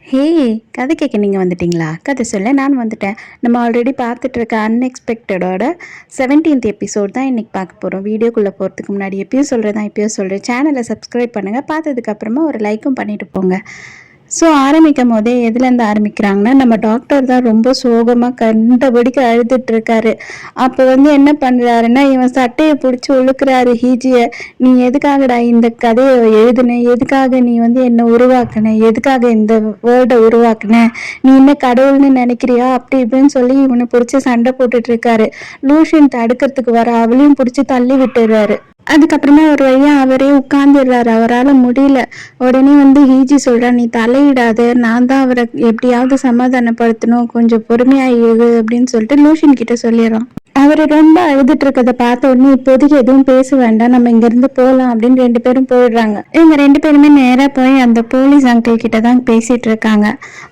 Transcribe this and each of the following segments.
ஹே! கதை கேட்க நீங்க வந்துட்டீங்களா? கதை சொல்ல நான் வந்துட்டேன். நம்ம ஆல்ரெடி பார்த்துட்டு இருக்க அன்எக்ஸ்பெக்டடோட 17த் எபிசோட் தான் இன்னைக்கு பார்க்க போறோம். வீடியோக்குள்ள போறதுக்கு முன்னாடி எப்பயும் சொல்றது தான் இப்பயும் சொல்றேன். சேனலை சப்ஸ்கிரைப் பண்ணுங்க. பார்த்ததுக்கு அப்புறமா ஒரு லைக்கும் பண்ணிட்டு போங்க. ஸோ ஆரம்பிக்கும் போதே எதுலேருந்து ஆரம்பிக்கிறாங்கன்னா, நம்ம டாக்டர் தான் ரொம்ப சோகமா கண்டபடிக்கு அழுதுட்டு இருக்காரு. அப்போ வந்து என்ன பண்றாருன்னா, இவன் சட்டைய புடிச்சு இழுக்குறாரு ஹீஜிய. "நீ எதுக்காகடா இந்த கதைய எழுதுன? எதுக்காக நீ வந்து என்ன உருவாக்குன? எதுக்காக இந்த வேர்ட உருவாக்குன? நீ என்ன கடவுள்னு நினைக்கிறியா?" அப்படி இப்படின்னு சொல்லி இவனை புடிச்சு சண்டை போட்டுட்டு இருக்காரு. லூஷியன் தடுக்கிறதுக்கு வர அவளையும் புடிச்சு தள்ளி விட்டுறாரு. அதுக்கப்புறமா ஒரு வழியா அவரே உட்கார்ந்துடுறாரு. அவரால் முடியல. உடனே வந்து ஹீஜி சொல்றா, "நீ தலையிடாத, நான் தான் அவரை எப்படியாவது சமாதானப்படுத்தணும், கொஞ்சம் பொறுமையா இரு" அப்படின்னு சொல்லிட்டு லூஷியன் கிட்ட சொல்லிடுறான். அவர் ரொம்ப அழுதுட்டு இருக்கதை பார்த்த உடனே, "இப்போதைக்கு எதுவும் பேச வேண்டாம், நம்ம இங்கிருந்து போகலாம்" அப்படின்னு 2 பேரும் போயிடுறாங்க. இவங்க 2 பேருமே நேரா போய் அந்த போலீஸ் அங்கிள் கிட்ட தான் பேசிட்டு இருக்காங்க.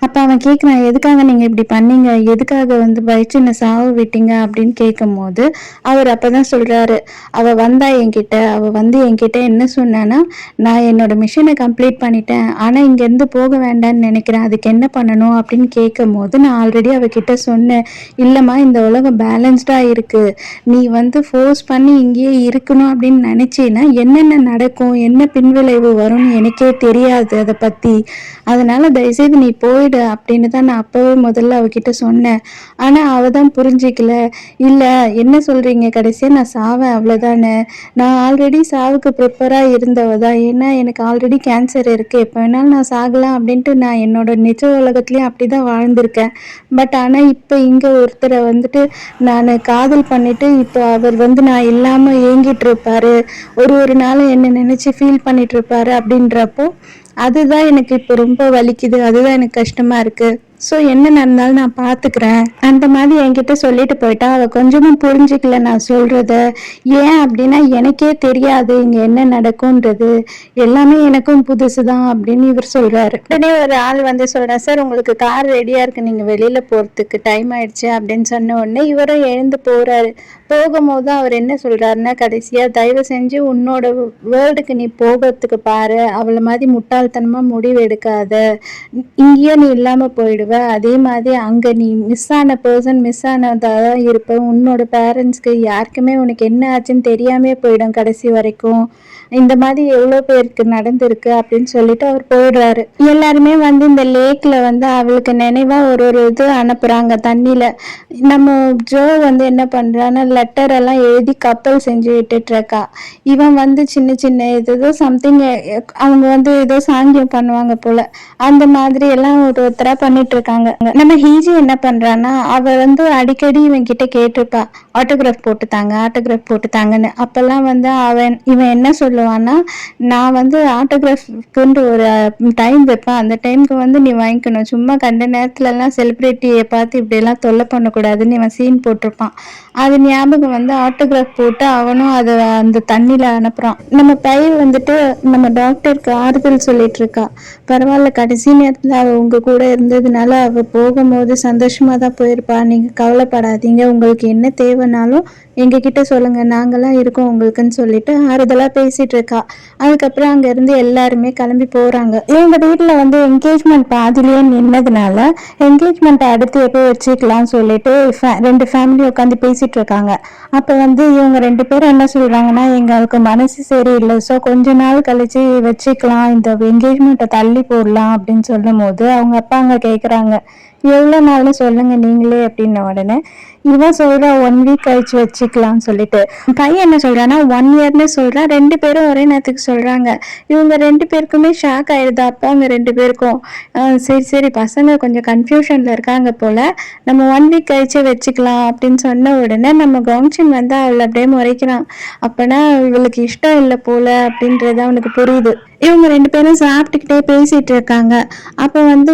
அப்ப அவன் கேட்குறான், "எதுக்காக நீங்க இப்படி பண்ணீங்க? எதுக்காக வந்து வயிற்றுன சாவு விட்டீங்க?" அப்படின்னு கேட்கும் போது அவர் அப்பதான் சொல்றாரு, அவ வந்து என்கிட்ட என்ன சொன்னான்னா, "நான் என்னோட மிஷனை கம்ப்ளீட் பண்ணிட்டேன், ஆனா இங்கேருந்து போக வேண்டாம்னு நினைக்கிறேன், அதுக்கு என்ன பண்ணணும்?" அப்படின்னு கேட்கும் போது நான் ஆல்ரெடி அவகிட்ட சொன்னேன், "இல்லைம்மா, இந்த உலகம் பேலன்ஸ்டா இருக்கு. நீ வந்து ஃபோர்ஸ் பண்ணி இங்கேயே இருக்கணும் அப்படின்னு நினைச்சீன்னா என்னென்ன நடக்கும், என்ன பின்விளைவு வரும்னு எனக்கே தெரியாது அதை பத்தி. அதனால தயவுசெய்து நீ போயிடு" அப்படின்னு தான் நான் அப்பவே முதல்ல அவகிட்ட சொன்னேன். ஆனா அவ தான் புரிஞ்சிக்கல. "இல்ல, என்ன சொல்றீங்க? கடைசியா நான் சாவேன் அவ்வளோதானே. நான் ஆல்ரெடி சாவுக்கு ப்ரிப்பராக இருந்தவ தான். ஏன்னா எனக்கு ஆல்ரெடி கேன்சர் இருக்கு. எப்போ வேணாலும் நான் சாகலாம் அப்படின்ட்டு நான் என்னோட நிஜ உலகத்துலேயும் அப்படி தான் வாழ்ந்திருக்கேன். பட் ஆனால் இப்போ இங்கே ஒருத்தரை வந்துட்டு நான் காதல் பண்ணிட்டு இப்போ அவர் வந்து நான் இல்லாமல் ஏங்கிட்டு இருப்பாரு. ஒரு ஒரு நாளும் என்னை நினச்சி ஃபீல் பண்ணிட்டு இருப்பாரு. அப்படின்றப்போ அதுதான் எனக்கு இப்போ ரொம்ப வலிக்குது. அதுதான் எனக்கு கஷ்டமா இருக்கு. ஸோ என்ன நடந்தாலும் நான் பார்த்துக்கிறேன்" அந்த மாதிரி என்கிட்ட சொல்லிட்டு போயிட்டா. அவள் கொஞ்சமும் புரிஞ்சிக்கல நான் சொல்கிறத. ஏன் அப்படின்னா, "எனக்கே தெரியாது இங்கே என்ன நடக்கும்ன்றது. எல்லாமே எனக்கும் புதுசு தான்" அப்படின்னு இவர் சொல்கிறாரு. உடனே ஒரு ஆள் வந்து சொல்கிறா, "சார், உங்களுக்கு கார் ரெடியாக இருக்குது, நீங்கள் வெளியில் போகிறதுக்கு டைம் ஆயிடுச்சு" அப்படின்னு சொன்ன உடனே இவரும் எழுந்து போகிறாரு. போகும்போது அவர் என்ன சொல்கிறாருன்னா, கடைசியாக, "தயவு செஞ்சு உன்னோட வேர்ல்டுக்கு நீ போகிறதுக்கு பாரு. அவளை மாதிரி முட்டாள்தனமாக முடிவு எடுக்காத. இங்கேயும் நீ இல்லாமல் போயிடுவ. அதே மாதிரி அங்கே நீ மிஸ் ஆன பர்சன் மிஸ் ஆனதாக தான் இருப்ப. உன்னோட பேரண்ட்ஸ்க்கு யாருக்குமே உனக்கு என்ன ஆச்சுன்னு தெரியாமே போயிடும் கடைசி வரைக்கும். இந்த மாதிரி எவ்வளோ பேருக்கு நடந்திருக்கு" அப்படின்னு சொல்லிட்டு அவர் போயிடுறாரு. எல்லாருமே வந்து இந்த லேக்ல வந்து அவளுக்கு நினைவா ஒரு ஒரு இது அனுப்புறாங்க தண்ணியில. நம்ம ஜோ வந்து என்ன பண்றான்னா, லெட்டர் எல்லாம் எழுதி கப்பல் செஞ்சு விட்டுட்டு இருக்கா. இவன் வந்து சின்ன சின்ன ஏதோ சம்திங், அவங்க வந்து ஏதோ சாங்கியம் பண்ணுவாங்க போல. அந்த மாதிரி எல்லாம் ஒரு ஒருத்தரா பண்ணிட்டு இருக்காங்க. நம்ம ஹீஜி என்ன பண்றான்னா, அவ வந்து அடிக்கடி இவன் கிட்ட கேட்டிருப்பா, ஆட்டோகிராஃப் போட்டுத்தாங்க, ஆட்டோகிராஃப் போட்டுத்தாங்கன்னு. அப்பெல்லாம் வந்து இவன் என்ன சொல்லுவான்னா, "நான் வந்து ஆட்டோகிராஃப்க்குன்ட்டு ஒரு டைம் வைப்பேன், அந்த டைமுக்கு வந்து நீ வாங்கிக்கணும். சும்மா கண்ட நேரத்துலலாம் செலிப்ரிட்டியை பார்த்து இப்படியெல்லாம் தொல்லை பண்ணக்கூடாதுன்னு" இவன் சீன் போட்டிருப்பான். அது ஞாபகம் வந்து ஆட்டோகிராஃப் போட்டு அவனும் அதை அந்த தண்ணியில் அனுப்புகிறான். நம்ம பயிர் வந்துட்டு நம்ம டாக்டருக்கு ஆறுதல் சொல்லிட்டு இருக்கா. "பரவாயில்ல, கடைசி நேரத்தில் அவள் உங்கள் கூட இருந்ததுனால அவள் போகும்போது சந்தோஷமாக தான் போயிருப்பா. நீங்கள் கவலைப்படாதீங்க. உங்களுக்கு என்ன தேவைனாலும் எங்ககிட்ட சொல்லுங்க, நாங்களாம் இருக்கோம் உங்களுக்குன்னு" சொல்லிட்டு ஆறுதலாக பேசிட்டு இருக்கா. அதுக்கப்புறம் அங்கேருந்து எல்லாருமே கிளம்பி போகிறாங்க. இவங்க வீட்டில் வந்து என்கேஜ்மெண்ட் பாதிலேயே நின்னதுனால என்கேஜ்மெண்ட்டை அடுத்து எப்போ வச்சுக்கலாம்னு சொல்லிட்டு 2 ஃபேமிலி உட்காந்து பேசிட்டு இருக்காங்க. அப்போ வந்து இவங்க 2 பேரும் என்ன சொல்கிறாங்கன்னா, "எங்களுக்கு மனசு சரியில்லை, ஸோ கொஞ்ச நாள் கழிச்சு வச்சுக்கலாம், இந்த என்கேஜ்மெண்ட்டை தள்ளி போடலாம்" அப்படின்னு சொல்லும் போது அவங்க அப்பா அங்கே கேட்குறாங்க, "எவ்வளோ நாள்னு சொல்லுங்க நீங்களே" அப்படின்ன உடனே இவன் சொல்றா, 1 வீக் கழிச்சு வச்சுக்கலாம்னு சொல்லிட்டு. பையன் என்ன சொல்றான்னா, 1 இயர்னு சொல்றான். 2 பேரும் ஒரே நேரத்துக்கு சொல்றாங்க. இவங்க 2 பேருக்குமே ஷாக் ஆயிடுது, அப்பாங்க 2 பேருக்கும். சரி சரி, பசங்க கொஞ்சம் கன்ஃபியூஷன்ல இருக்காங்க போல, நம்ம 1 வீக் கழிச்சே வச்சுக்கலாம் அப்படின்னு சொன்ன உடனே நம்ம கவுன்சின் வந்து அவளை அப்படியே முறைக்கிறான். அப்பனா இவளுக்கு இஷ்டம் இல்லை போல அப்படின்றது அவனுக்கு புரியுது. இவங்க 2 பேரும் சாப்பிட்டுக்கிட்டே பேசிட்டு இருக்காங்க. அப்போ வந்து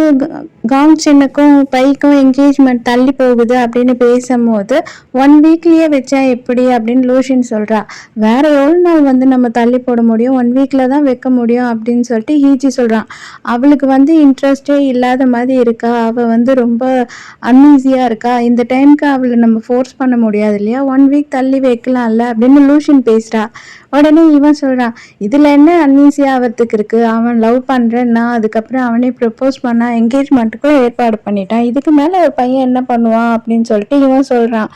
காங்சின்னுக்கும் பைக்கும் என்கேஜ்மெண்ட் தள்ளி போகுது அப்படின்னு பேசும்போது, 1 வீக்லயே வச்சா எப்படி அப்படின்னு லூஷின் சொல்றா. "வேற எவ்வளோ நாள் வந்து நம்ம தள்ளி போட முடியும், 1 வீக்ல தான் வைக்க முடியும்" அப்படின்னு சொல்லிட்டு ஹீஜி சொல்றான். அவளுக்கு வந்து இன்ட்ரெஸ்டே இல்லாத மாதிரி இருக்கா. அவ வந்து ரொம்ப அன்ஈஸியா இருக்கா. இந்த டைமுக்கு அவளை நம்ம ஃபோர்ஸ் பண்ண முடியாது இல்லையா, 1 வீக் தள்ளி வைக்கலாம்ல அப்படின்னு லூஷின் பேசுறா. உடனே இவன் சொல்றான், இதுல என்ன அன்ஈஸி ஆகிறதுக்கு இருக்கு, அவன் லவ் பண்றேன்னா அதுக்கப்புறம் அவனே ப்ரப்போஸ் பண்ணா என்கேஜ்மெண்ட்டுக்கும் ஏற்பாடு பண்ணிட்டான், இதுக்கு மேல ஒரு பையன் என்ன பண்ணுவான் அப்படின்னு சொல்லிட்டு இவன் சொல்றான்.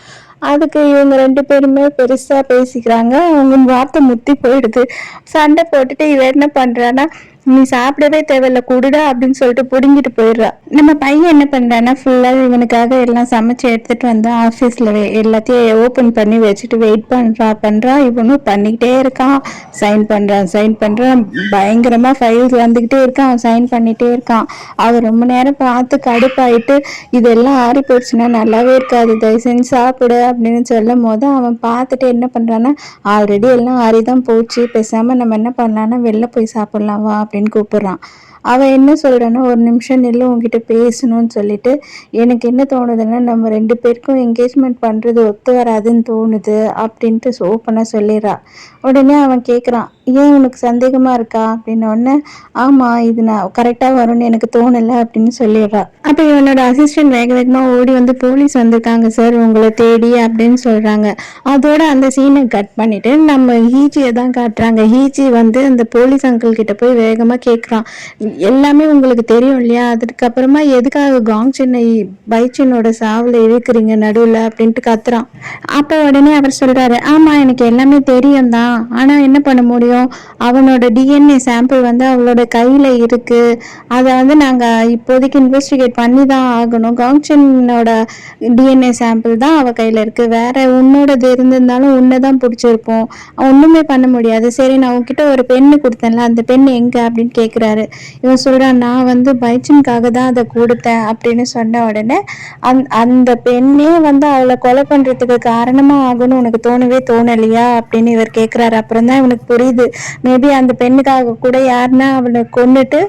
அதுக்கு இவங்க 2 பேருமே பெருசா பேசிக்கிறாங்க. அவங்க வார்த்தை முத்தி போயிடுது. சண்டை போட்டுட்டு இவ என்ன பண்றான்னா, நீ சாப்பிடவே தேவையில்ல குடுடா அப்படின்னு சொல்லிட்டு புடுங்கிட்டு போயிடுறா. நம்ம பையன் என்ன பண்றான்னா ஃபுல்லா இவனுக்காக எல்லாம் சமைச்சு எடுத்துட்டு வந்து ஆஃபீஸ்ல எல்லாத்தையும் ஓப்பன் பண்ணி வச்சுட்டு வெயிட் பண்றா. இவனும் பண்ணிக்கிட்டே இருக்கான். சைன் பண்றான் பயங்கரமா ஃபைல்ஸ் வந்துகிட்டே இருக்கான். அவன் சைன் பண்ணிட்டே இருக்கான். அவன் ரொம்ப நேரம் பார்த்து கடுப்பாயிட்டு இதெல்லாம் ஆறி போயிடுச்சுன்னா நல்லாவே இருக்காது, தயவு செஞ்சு சாப்பிடு அப்படின்னு சொல்லும் போது அவன் பார்த்துட்டு என்ன பண்றான்னா, ஆல்ரெடி எல்லாம் ஆறிதான் போச்சு, பேசாம நம்ம என்ன பண்ணலாம்னா வெளில போய் சாப்பிடலாம் வா அப்படின்னு கூப்பிடுறான். அவன் என்ன சொல்றான்னா, ஒரு நிமிஷம் நில்லு, உன்கிட்ட பேசணும்னு சொல்லிட்டு, எனக்கு என்ன தோணுதுன்னா நம்ம 2 பேருக்கும் என்கேஜ்மெண்ட் பண்றது ஒத்து வராதுன்னு தோணுது அப்படின்ட்டு ஓப்பனா சொல்லிடுறா. உடனே அவன் கேட்குறான், ஏன் உனக்கு சந்தேகமா இருக்கா அப்படின்ன உடனே, ஆமா இது நான் கரெக்டா வரும்னு எனக்கு தோணலை அப்படின்னு சொல்லிடுறா. அப்போ இவனோட அசிஸ்டன்ட் வேக வேகமா ஓடி வந்து போலீஸ் வந்திருக்காங்க சார் உங்களை தேடி அப்படின்னு சொல்றாங்க. அதோட அந்த சீனை கட் பண்ணிட்டு நம்ம ஹீஜியை தான் காட்டுறாங்க. ஹீஜி வந்து அந்த போலீஸ் அங்கிள் கிட்ட போய் வேகமா கேட்குறான், எல்லாமே உங்களுக்கு தெரியும் இல்லையா, அதுக்கப்புறமா எதுக்காக காங்சின்னை பைச்சினோட சாவில் இழுக்கிறீங்க நடுவில் அப்படின்ட்டு கத்துறான். அப்போ உடனே அவர் சொல்றாரு, ஆமா எனக்கு எல்லாமே தெரியும் தான், ஆனா என்ன பண்ண முடியும், அவனோட டிஎன்ஏ சாம்பிள் வந்து அவளோட கையில இருக்கு, அதை வந்து நாங்க இப்போதைக்கு இன்வெஸ்டிகேட் பண்ணி தான் ஆகணும். காங்சினோட டிஎன்ஏ சாம்பிள் தான் அவ கையில இருக்கு, வேற உன்னோடது இருந்திருந்தாலும் உன்னை தான் பிடிச்சிருப்போம், ஒண்ணுமே பண்ண முடியாது. சரி நான் உன்கிட்ட ஒரு பெண்ணு கொடுத்தேன்ல, அந்த பெண் எங்க அப்படின்னு கேட்குறாரு. இவன் சொல்றான், நான் வந்து பைச்சின்காக தான் அதை கொடுத்தேன் அப்படின்னு சொன்ன உடனே அந்த பெண்ணே வந்து அவளை கொலை பண்றதுக்கு காரணமா ஆகணும்னு உனக்கு தோணவே தோணலையா அப்படின்னு இவர் கேட்குறாரு. அப்புறம் தான் இவனுக்கு புரியுது, மேபி அந்த பெண்ணுக்காக கூட யாருன்னா அவனை கொன்னுட்டு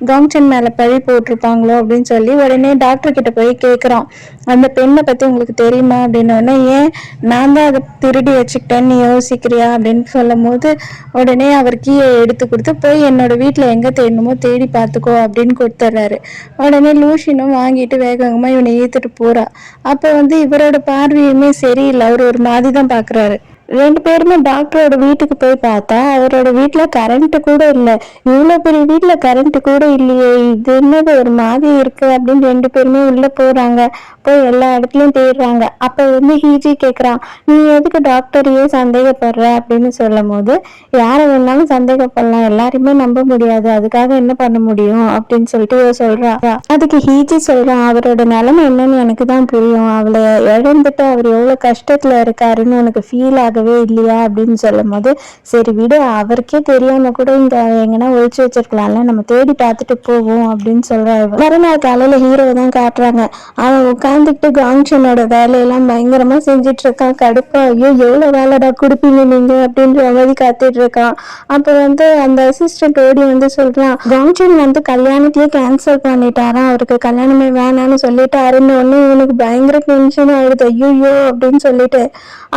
காங்சன் மேல பழி போட்டிருப்பாங்களோ அப்படின்னு சொல்லி உடனே டாக்டர் கிட்ட போய் கேட்குறான், அந்த பெண்ணை பத்தி உங்களுக்கு தெரியுமா அப்படின்னோடனே, ஏன் நான் தான் அதை திருடி வச்சுக்கிட்டேன்னு நீ யோசிக்கிறியா அப்படின்னு சொல்லும் போது உடனே அவர் கீயை எடுத்து கொடுத்து போய் என்னோட வீட்டில் எங்கே தேடணுமோ தேடி பார்த்துக்கோ அப்படின்னு கொடுத்துட்றாரு. உடனே லூஷினும் வாங்கிட்டு வேகமா இவனை ஈத்துட்டு போறா. அப்போ வந்து இவரோட பார்வையுமே சரியில்லை, அவர் ஒரு மாதிரி தான் பார்க்குறாரு. 2 பேருமே டாக்டரோட வீட்டுக்கு போய் பார்த்தா அவரோட வீட்டுல கரண்ட் கூட இல்லை. இவ்வளவு பெரிய வீட்டுல கரண்ட் கூட இல்லையே, இது என்னது ஒரு மாதிரி இருக்கு அப்படின்னு 2 பேருமே உள்ள போறாங்க. போய் எல்லா இடத்துலயும் தேடுறாங்க. அப்ப வந்து ஹீஜி கேக்குறான், நீ எதுக்கு டாக்டரையே சந்தேகப்படுற அப்படின்னு சொல்லும் போது, யார வேணாலும் சந்தேகப்படலாம், எல்லாருமே நம்ப முடியாது, அதுக்காக என்ன பண்ண முடியும் அப்படின்னு சொல்லிட்டு சொல்றா. அதுக்கு ஹீஜி சொல்றான், அவரோட நிலைமை என்னன்னு எனக்கு தான் புரியும், அவளை இழந்துட்டு அவர் எவ்வளவு கஷ்டத்துல இருக்காருன்னு உனக்கு ஃபீல் ஆகவே இல்லையா அப்படின்னு சொல்லும் போது, சரி விடு, அவருக்கே தெரியாம கூட இங்க எங்கன்னா ஒழிச்சு வச்சிருக்கலாம்ல, நம்ம தேடி பார்த்துட்டு போவோம் அப்படின்னு சொல்றாரு. மறுநாள் காலையில ஹீரோவை தான் காட்டுறாங்க. அவன் உட்காந்துக்கிட்டு காங்சனோட வேலையெல்லாம் பயங்கரமா செஞ்சுட்டு இருக்கான். கடுப்பா, ஐயோ எவ்வளவு வேலைடா கொடுப்பீங்க நீங்க அப்படின்ற மாதிரி காத்துட்டு இருக்கான். அப்ப வந்து அந்த அசிஸ்டன்ட் ஓடி வந்து சொல்றான், காங்சன் வந்து கல்யாணத்தையே கேன்சல் பண்ணிட்டாராம், அவருக்கு கல்யாணமே வேணான்னு சொல்லிட்டாருன்னு ஒண்ணு இவனுக்கு பயங்கர டென்ஷன் ஆயிடுது. ஐயோ அப்படின்னு சொல்லிட்டு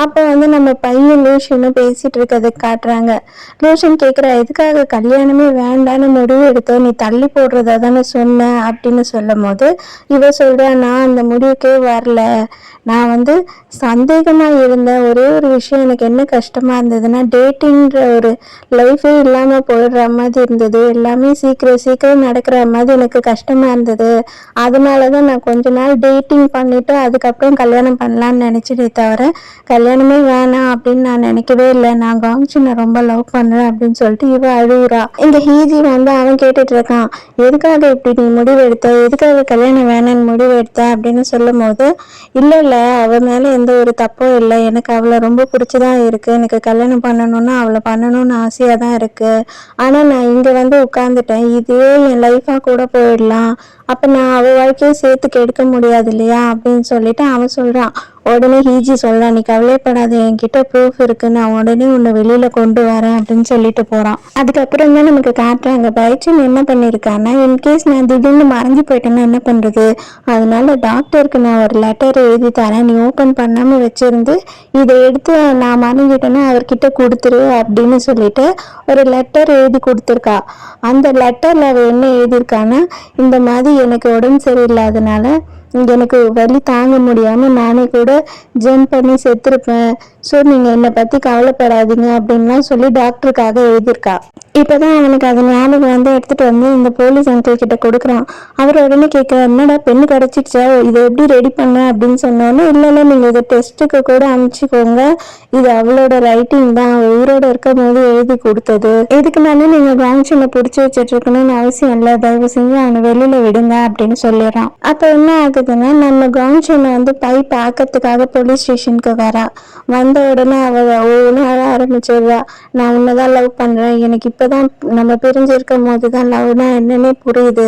அப்ப வந்து நம்ம பையன் லூஷனும் பேசிட்டு இருக்கிறத காட்டுறாங்க. லூஷன் கேட்குறா, எதுக்காக கல்யாணமே வேண்டான்னு முடிவு எடுத்தோம், நீ தள்ளி போடுறதா தானே சொன்ன அப்படின்னு சொல்லும் போது இவ சொல்றா, நான் அந்த முடிவுக்கே வரல, நான் வந்து சந்தேகமா இருந்த ஒரே ஒரு விஷயம், எனக்கு என்ன கஷ்டமா இருந்ததுன்னா டேட்டிங்கிற ஒரு லைஃபே இல்லாம போயிடுற மாதிரி இருந்தது, எல்லாமே சீக்கிரம் நடக்கிற மாதிரி எனக்கு கஷ்டமா இருந்தது, அதனாலதான் நான் கொஞ்ச நாள் டேட்டிங் பண்ணிட்டு அதுக்கப்புறம் கல்யாணம் பண்ணலான்னு நினைச்சிட்டே தவிர கல்யாணமே வேணாம் அப்படின்னு நான் நினைக்கவே இல்லை, நான் காங்சனை ரொம்ப லவ் பண்றேன் அப்படின்னு சொல்லிட்டு இவ அழுகுறா. இந்த ஹீஜி வந்து அவன் கேட்டுட்டு இருக்கான், எதுக்காக இப்படி நீ முடிவு எடுத்த, எதுக்காக கல்யாணம் வேணான்னு முடிவு எடுத்த அப்படின்னு சொல்லும் போது, இல்ல அவ மேல எந்த ஒரு தப்பும் இல்லை, எனக்கு அவளை ரொம்ப பிடிச்சதான் இருக்கு, எனக்கு கல்யாணம் பண்ணணும்னா அவளை பண்ணணும்னு ஆசையா தான் இருக்கு, ஆனா நான் இங்க வந்து உட்கார்ந்துட்டேன், இதுவே என் லைஃபா கூட போயிடலாம், அப்ப நான் அவ வாழ்க்கையை சேர்த்து கெடுக்க முடியாது இல்லையா அப்படின்னு சொல்லிட்டு அவன் சொல்றான். உடனே ஹீஜி சொல்றான், நீ கவலைப்படாத, என்கிட்ட ப்ரூஃப் இருக்கு, நான் உடனே உன்னை வெளியில கொண்டு வரேன் அப்படின்னு சொல்லிட்டு போறான். அதுக்கப்புறம் தான் நமக்கு காட்டுறாங்க, பைச்சின் என்ன பண்ணிருக்கான்னா, இன்கேஸ் நான் திடீர்னு மறைஞ்சு போயிட்டேன்னா என்ன பண்றது, அதனால டாக்டருக்கு நான் ஒரு லெட்டர் எழுதி தரேன், நீ ஓப்பன் பண்ணாம வச்சிருந்து இதை எடுத்து நான் மறைஞ்சிட்டேன்னா அவர்கிட்ட கொடுத்துரு அப்படின்னு சொல்லிட்டு ஒரு லெட்டர் எழுதி கொடுத்துருக்கா. அந்த லெட்டர்ல அவ என்ன எழுதியிருக்கான்னா, இந்த மாதிரி எனக்கு உடம்பு சரியில்லாதனால எனக்கு வலி தாங்க முடியாம நானே கூட ஜம்ப் பண்ணி செத்துருப்பேன், ஸோ நீங்கள் என்னை பற்றி கவலைப்படாதீங்க அப்படின்லாம் சொல்லி டாக்டருக்காக எழுதியிருக்கா. இப்போதான் அவனுக்கு அது ஞாபகம் வந்து எடுத்துட்டு வந்து இந்த போலீஸ் அங்கிள் கிட்ட கொடுக்குறான். அவர் உடனே கேட்க, என்னடா பெண்ணு கிடச்சிடுச்சா, இதை எப்படி ரெடி பண்ண அப்படின்னு சொன்னோன்னே, இல்லை நீங்கள் இதை டெஸ்ட்டுக்கு கூட அனுப்பிச்சிக்கோங்க, இது அவளோட ரைட்டிங் தான், உயிரோட இருக்கும் போது எழுதி கொடுத்தது, இதுக்கு மேலே நீங்கள் காங்ஷனை பிடிச்சி வச்சுட்டு இருக்கணும்னு அவசியம் இல்லை, தயவு செஞ்சு அவனை வெளியில விடுங்க அப்படின்னு சொல்லிடுறான். அப்போ என்ன ஆகுதுன்னா, நம்ம காங்ஷனை வந்து பை பார்க்கறதுக்காக போலீஸ் ஸ்டேஷனுக்கு வரா. வந்த உடனே அவள் ஒவ்வொன்று அழ ஆரம்பிச்சிடுறா. நான் உன்னதான் லவ் பண்ணுறேன், எனக்கு இப்போதான் நம்ம பிரிஞ்சிருக்கும் போது தான் லவ்னா என்னன்னே புரியுது,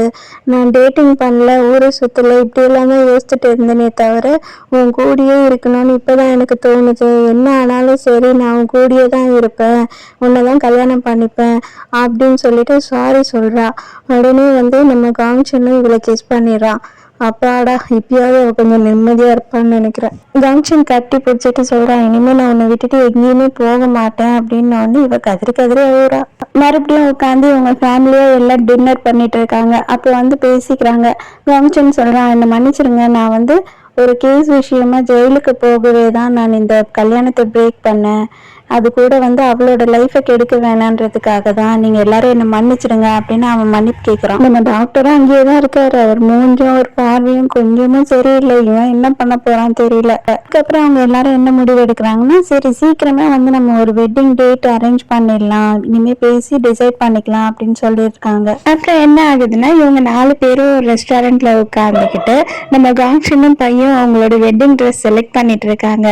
நான் டேட்டிங் பண்ணல, ஊரை சுற்றல, இப்படி எல்லாமே யோசிச்சுட்டு இருந்தேனே தவிர உன் கூடியே இருக்கணும்னு இப்போதான் எனக்கு தோணுது, என்ன ஆனாலும் சரி நான் உன் கூடியே தான் இருப்பேன், உன்னை தான் கல்யாணம் பண்ணிப்பேன் அப்படின்னு சொல்லிட்டு சாரி சொல்கிறா. உடனே வந்து நம்ம காங்ஷனும் இவளை கிஸ் பண்ணிடுறான். அப்பாடா, இப்பயாவது அவ கொஞ்சம் நிம்மதியா இருப்பான்னு நினைக்கிறேன். காங்ஷன் கட்டி பிடிச்சிட்டு சொல்றான், இனிமே நான் உன்னை விட்டுட்டு எங்கேயுமே போக மாட்டேன் அப்படின்னு வந்து இவ கதறி கதறி அழுறா. மறுபடியும் உட்காந்து இவங்க ஃபேமிலியா எல்லாம் டின்னர் பண்ணிட்டு இருக்காங்க. அப்போ வந்து பேசிக்கிறாங்க. காங்ஷன் சொல்றான், என்னை மன்னிச்சிருங்க, நான் வந்து ஒரு கேஸ் விஷயமா ஜெயிலுக்கு போகவே தான் நான் இந்த கல்யாணத்தை பிரேக் பண்ணேன், அது கூட வந்து அவளோட லைஃபை கெடுக்க வேணான்றதுக்காக தான், நீங்க எல்லாரும் என்ன மன்னிச்சிடுங்க அப்படின்னு அவன் மன்னிப்பு கேட்கிறான். நம்ம டாக்டரும் அங்கேயே தான் இருக்காரு. அவர் மூஞ்சும் ஒரு பார்வையும் கொஞ்சமும் சரியில்லை. இவன் என்ன பண்ண போறான்னு தெரியல. அதுக்கப்புறம் அவங்க எல்லாரும் என்ன முடிவு எடுக்கிறாங்கன்னா, சரி சீக்கிரமே வந்து நம்ம ஒரு வெட்டிங் டேட் அரேஞ்ச் பண்ணிடலாம், இனிமே பேசி டிசைட் பண்ணிக்கலாம் அப்படின்னு சொல்லியிருக்காங்க. அப்புறம் என்ன ஆகுதுன்னா, இவங்க 4 பேரும் ஒரு ரெஸ்டாரண்ட்ல உட்காந்துக்கிட்டு நம்ம காங்ஷனும் பையன் அவங்களோட வெட்டிங் ட்ரெஸ் செலக்ட் பண்ணிட்டு இருக்காங்க.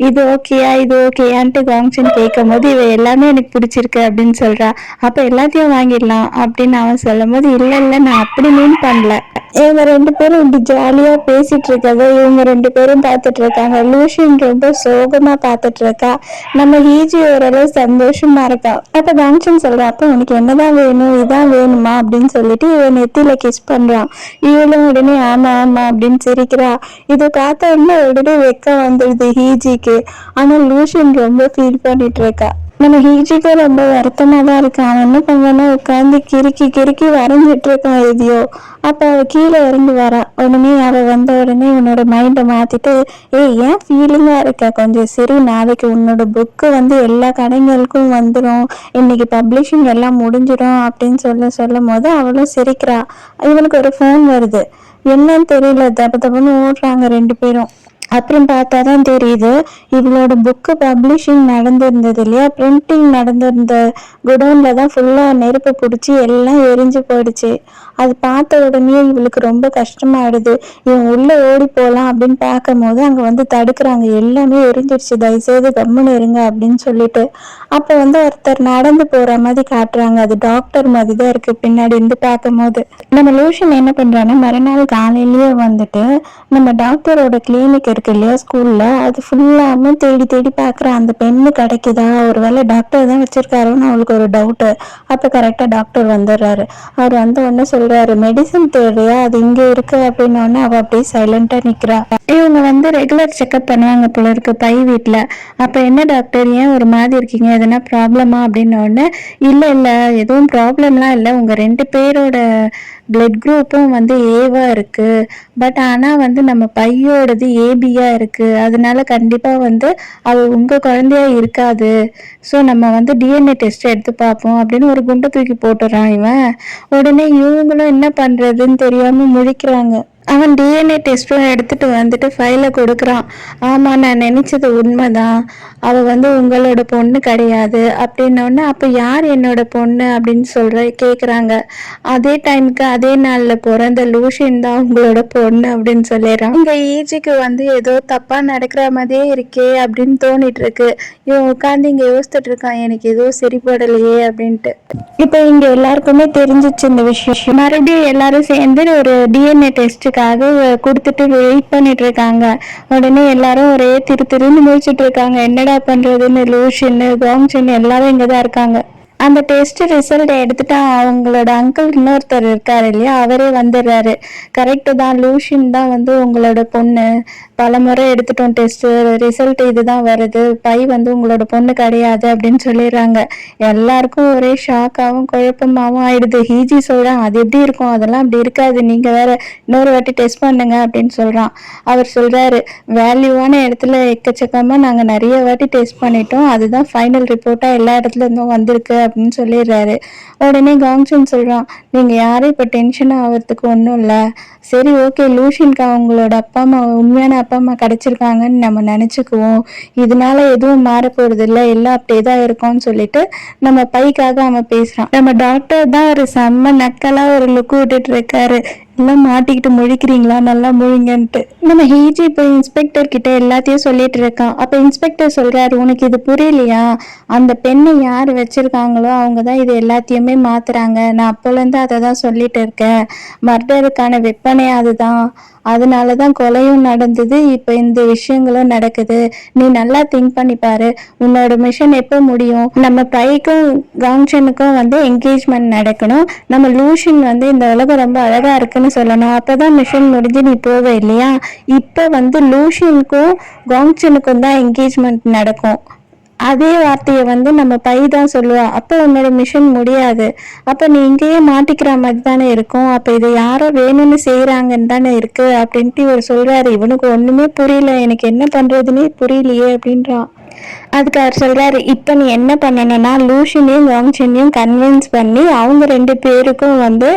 இது ஓகேயா இது ஓகேயான்ட்டு காங்ஷன் கேட்கும் போது இவ எல்லாமே எனக்கு பிடிச்சிருக்கு அப்படின்னு சொல்றா. அப்ப எல்லாத்தையும் வாங்கிடலாம் அப்படின்னு அவன் சொல்லும் போது, இல்ல நான் அப்படி மீன் பண்ணல. இவங்க 2 பேரும் இப்படி ஜாலியா பேசிட்டு இருக்கதை இவங்க 2 பேரும் பார்த்துட்டு இருக்காங்க. லூஷியன் ரொம்ப சோகமா பார்த்துட்டு இருக்கா. நம்ம ஹீஜி ஓரளவு சந்தோஷமா இருக்கா. அப்ப காங்ஷன் சொல்றா, அப்ப உனக்கு என்னதான் வேணும், இதான் வேணுமா அப்படின்னு சொல்லிட்டு இவன் நெத்தியில கிஸ் பண்றான். இவளும் உடனே ஆமா ஆமா அப்படின்னு சிரிக்கிறா. இது பார்த்த உடனே வெக்க வந்துடுது ஹீஜிக்கு. ஆனா லூஷியன் ரொம்ப ஃபீல் பண்ணிட்டு இருக்கா. நம்ம ஹீஜிக்கு ரொம்ப வருத்தமா தான் இருக்கு. அவன் என்ன பண்ணா, உட்காந்து கிறுக்கி கிறுக்கி வரைஞ்சிட்டு இருக்கான் எதையோ. அப்ப அவ கீழே இறங்கி வரா. உடனே அவ வந்த உடனே உன்னோட மைண்டை மாத்திட்டு, ஏன் ஃபீலிங்கா இருக்க, கொஞ்சம் சரி, நாளைக்கு உன்னோட புக்கு வந்து எல்லா கடைகளுக்கும் வந்துடும், இன்னைக்கு பப்ளிஷிங் எல்லாம் முடிஞ்சிடும் அப்படின்னு சொல்லும் போது அவளும் சிரிக்கிறா. இவனுக்கு ஒரு ஃபோன் வருது. என்னன்னு தெரியல, தப்பு தப்புன்னு ஓடுறாங்க 2 பேரும். அப்புறம் பார்த்தா தான் தெரியுது, இவளோட புக்கு பப்ளிஷிங் நடந்திருந்தது இல்லையா, பிரிண்டிங் நடந்திருந்த குடோன்ல தான் ஃபுல்லாக நெருப்பு பிடிச்சி எல்லாம் எரிஞ்சு போயிடுச்சு. அது பார்த்த உடனே இவளுக்கு ரொம்ப கஷ்டமாயிடுது. இவன் உள்ளே ஓடி போகலாம் அப்படின்னு பார்க்கும் போது அங்கே வந்து தடுக்கிறாங்க. எல்லாமே எரிஞ்சிடுச்சு, தயவுசெய்து கம்முன்னு இருங்க அப்படின்னு சொல்லிட்டு. அப்போ வந்து ஒருத்தர் நடந்து போகிற மாதிரி காட்டுறாங்க. அது டாக்டர் மாதிரி தான் இருக்கு பின்னாடி இருந்து பார்க்கும் போது. நம்ம லூஷன் என்ன பண்ணுறான்னா, மறுநாள் காலையிலேயே வந்துட்டு நம்ம டாக்டரோட கிளினிக் இருக்கு இல்லையா ஸ்கூல்ல, அது ஃபுல்லாமே தேடி தேடி பார்க்குறான். அந்த பெண்ணு கிடைக்குதா, ஒரு வேளை டாக்டர் தான் வச்சிருக்காருன்னு அவளுக்கு ஒரு டவுட்டு. அப்போ கரெக்டாக டாக்டர் வந்துடுறாரு. அவர் வந்த உடனே சொல்றாரு, மெடிசன் தேவையா, அது இங்கே இருக்கு அப்படின்னோடனே அவள் அப்படியே சைலண்டா நிற்கிறா. இவங்க வந்து ரெகுலர் செக்அப் பண்ணுவாங்க போல இருக்கு பை வீட்டில். அப்போ என்ன டாக்டர், ஏன் ஒரு மாதிரி இருக்கீங்க, எதனா ப்ராப்ளமா அப்படின்னோடனே, இல்லை எதுவும் ப்ராப்ளம்லாம் இல்லை, உங்கள் 2 பேரோட பிளட் குரூப்பும் வந்து ஏவா இருக்கு, பட் ஆனால் வந்து நம்ம பையோடது ஏபியா இருக்கு, அதனால கண்டிப்பாக வந்து அவள் உங்கள் குழந்தையா இருக்காது, ஸோ நம்ம வந்து டிஎன்ஏ டெஸ்ட் எடுத்து பார்ப்போம் அப்படின்னு ஒரு குண்டை தூக்கி போட்டுறான் இவன். உடனே இவங்களும் என்ன பண்ணுறதுன்னு தெரியாமல் முழிக்கிறாங்க. அவன் டிஎன்ஏ டெஸ்ட்டும் எடுத்துட்டு வந்துட்டு ஃபைலை கொடுக்குறான். ஆமாம், நான் நினச்சது உண்மைதான், அவள் வந்து உங்களோட பொண்ணு கிடையாது அப்படின்னோடனே, அப்போ யார் என்னோட பொண்ணு அப்படின்னு கேட்குறாங்க. அதே டைமுக்கு அதே நாளில் பிறந்த லூஷின் தான் உங்களோட பொண்ணு அப்படின்னு சொல்லிடுறான். இங்கே ஈஜிக்கு வந்து ஏதோ தப்பாக நடக்கிற மாதிரியே இருக்கே அப்படின்னு தோணிட்டு இருக்கு. இவன் உட்காந்து இங்கே யோசிச்சுட்டு இருக்கான், எனக்கு எதுவும் சரிப்படலையே அப்படின்ட்டு. இப்போ இங்கே எல்லாருக்குமே தெரிஞ்சிச்சு இந்த விஷயம். மறுபடியும் எல்லாரும் சேர்ந்து ஒரு டிஎன்ஏ டெஸ்ட்டுக்காக கொடுத்துட்டு வெயிட் பண்ணிட்டு இருக்காங்க. உடனே எல்லாரும் ஒரே திருன்னு முடிச்சுட்டு இருக்காங்க. என்னடா பண்றதுன்னு லூஷன், காங்ஷன் எல்லாரும் இங்கதான் இருக்காங்க. அந்த டெஸ்ட் ரிசல்ட் எடுத்துட்டு அவங்களோட அங்கிள் இன்னொருத்தர் இருக்காரு இல்லையா, அவரே வந்துடுறாரு. கரெக்டு தான், லூஷின் தான் வந்து உங்களோட பொண்ணு, பல முறை எடுத்துட்டோம் டெஸ்ட், ரிசல்ட் இதுதான் வருது, பை வந்து உங்களோட பொண்ணு கிடையாது அப்படின்னு சொல்லிடுறாங்க. எல்லாருக்கும் ஒரே ஷாக்காகவும் குழப்பமாகவும் ஆயிடுது. ஹீஜி சொல்றான், அது எப்படி இருக்கும், அதெல்லாம் அப்படி இருக்காது, நீங்க வேற இன்னொரு வாட்டி டெஸ்ட் பண்ணுங்க அப்படின்னு சொல்றான். அவர் சொல்றாரு, வேல்யூவான இடத்துல எக்கச்சக்கமா நாங்க நிறைய வாட்டி டெஸ்ட் பண்ணிட்டோம், அதுதான் ஃபைனல் ரிப்போர்ட்டா எல்லா இடத்துல இருந்தும் வந்திருக்கு அப்படின்னு சொல்லிடுறாரு. உடனே காங்சன் சொல்றான், நீங்க யாரும் இப்ப டென்ஷன் ஆகிறதுக்கு ஒன்றும் இல்லை, சரி ஓகே, லூஷின்க்கு அவங்களோட அப்பா அம்மா உண்மையான அப்பா அம்மா கிடைச்சிருக்காங்கன்னு நம்ம நினைச்சுக்குவோம், இதனால எதுவும் மாற போறது இல்லை, எல்லாம் அப்படியே தான் இருக்கும்னு சொல்லிட்டு நம்ம பைக்காக அவன் பேசுறான். நம்ம டாக்டர் தான் ஒரு செம்ம நக்கலா ஒரு லுக் விட்டுட்டு இருக்காரு. எல்லாம் மாட்டிக்கிட்டு முழிக்கிறீங்களா, நல்லா முழிங்கன்ட்டு. நம்ம ஹீஜி இப்போ இன்ஸ்பெக்டர் கிட்ட எல்லாத்தையும் சொல்லிட்டு இருக்கான். அப்ப இன்ஸ்பெக்டர் சொல்றாரு, உனக்கு இது புரியலையா, அந்த பெண்ணை யார் வச்சிருக்காங்களோ அவங்க தான் இது எல்லாத்தையுமே மாத்துறாங்க, நான் அப்போலேருந்து அதை தான் சொல்லிட்டு இருக்கேன், மர்டருக்கான வெப்பனே அதுதான், அதனாலதான் கொலையும் நடந்தது, இப்ப இந்த விஷயங்களும் நடக்குது, நீ நல்லா திங்க் பண்ணி பாரு, உன்னோட மிஷன் எப்போ முடியும், நம்ம பைக்கும் காங்சனுக்கும் வந்து என்கேஜ்மெண்ட் நடக்கணும், நம்ம லூஷின் வந்து இந்த உலகம் ரொம்ப அழகா இருக்குன்னு சொல்லணும், அப்பதான் மிஷன் முடிஞ்சு நீ போவே இல்லையா, இப்ப வந்து லூஷினுக்கும் காங்சனுக்கும் தான் என்கேஜ்மெண்ட் நடக்கும், அதே வார்த்தையை வந்து நம்ம பை தான் சொல்லுவா, அப்போ உன்னோட மிஷன் முடியாது, அப்போ நீ இங்கேயே மாட்டிக்கிற மாதிரி தானே இருக்கும், அப்போ இதை யாரோ வேணும்னு செய்கிறாங்கன்னு தானே இருக்கு அப்படின்ட்டு இவர் சொல்றாரு. இவனுக்கு ஒன்றுமே புரியல, எனக்கு என்ன பண்ணுறதுன்னே புரியலையே அப்படின்றான். அதுக்கு அவர் சொல்றாரு, இப்போ நீ என்ன பண்ணணும்னா லூஷினையும் காங்சனையும் கன்வின்ஸ் பண்ணி அவங்க 2 பேருக்கும் வந்து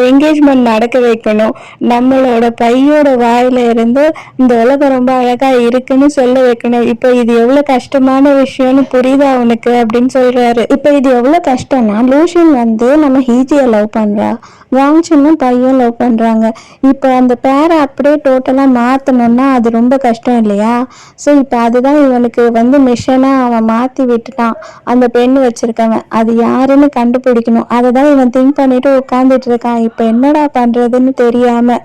என்கேஜ்மெண்ட் நடக்க வைக்கணும், நம்மளோட பையோட வாயில இருந்து இந்த உலகம் ரொம்ப அழகா இருக்குன்னு சொல்ல வைக்கணும், இப்போ இது எவ்வளவு கஷ்டமான விஷயம்னு புரியுதா அவனுக்கு அப்படின்னு சொல்றாரு. இப்போ இது எவ்வளவு கஷ்டம்னா, லூஷின் வந்து நம்ம ஹீஜியை லவ் பண்றா, காங்சனும் பையன் லவ் பண்றாங்க, இப்போ அந்த பேரை அப்படியே டோட்டலா மாத்தணும்னா அது ரொம்ப கஷ்டம் இல்லையா, ஸோ இப்போ அதுதான் இவனுக்கு வந்து மிஷனா அவன் மாத்தி விட்டுட்டான், அந்த பெண் வச்சிருக்கவன் அது யாருன்னு கண்டுபிடிக்கணும், அதை தான் இவன் திங்க் பண்ணிட்டு உட்காந்துட்டு இருக்கான், இப்போ என்னடா பண்றதுன்னு தெரியாம.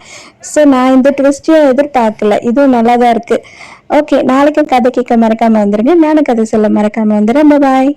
ஸோ நான் இந்த ட்விஸ்டையும் எதிர்பார்க்கல, இதுவும் நல்லா தான் இருக்கு. ஓகே, நாளைக்கு கதை கேட்க மறக்காம வந்துருங்க, நானும் கதை சொல்ல மறக்காம வந்துடுறேன். பாய்.